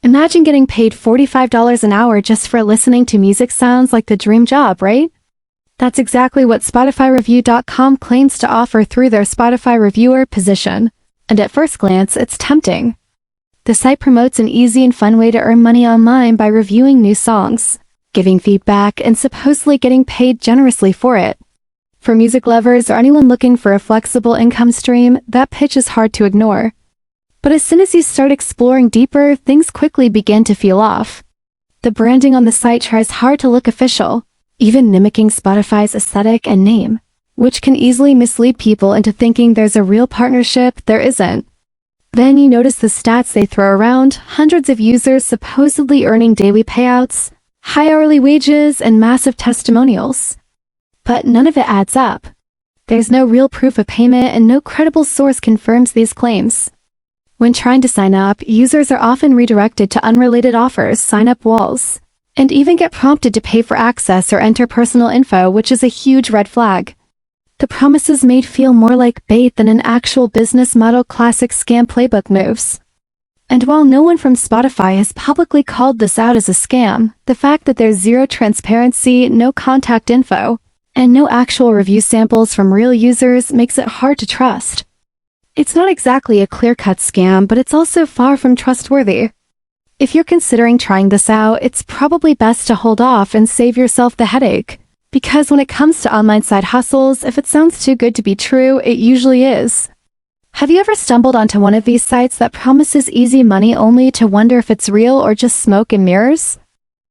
Imagine getting paid $45 an hour just for listening to music. Sounds like the dream job, right? That's exactly what SpotifyReview.com claims to offer through their Spotify reviewer position, and at first glance, it's tempting. The site promotes an easy and fun way to earn money online by reviewing new songs, giving feedback, and supposedly getting paid generously for it. For music lovers or anyone looking for a flexible income stream, that pitch is hard to ignore. But as soon as you start exploring deeper, things quickly begin to feel off. The branding on the site tries hard to look official, even mimicking Spotify's aesthetic and name, which can easily mislead people into thinking there's a real partnership there isn't. Then you notice the stats they throw around: hundreds of users supposedly earning daily payouts, high hourly wages, and massive testimonials. But none of it adds up. There's no real proof of payment, and no credible source confirms these claims. When trying to sign up, users are often redirected to unrelated offers, sign-up walls, and even get prompted to pay for access or enter personal info, which is a huge red flag. The promises made feel more like bait than an actual business model. Classic scam playbook moves. And while no one from Spotify has publicly called this out as a scam, the fact that there's zero transparency, no contact info, and no actual review samples from real users makes it hard to trust. It's not exactly a clear-cut scam, but it's also far from trustworthy. If you're considering trying this out, it's probably best to hold off and save yourself the headache. Because when it comes to online side hustles, if it sounds too good to be true, it usually is. Have you ever stumbled onto one of these sites that promises easy money only to wonder if it's real or just smoke and mirrors?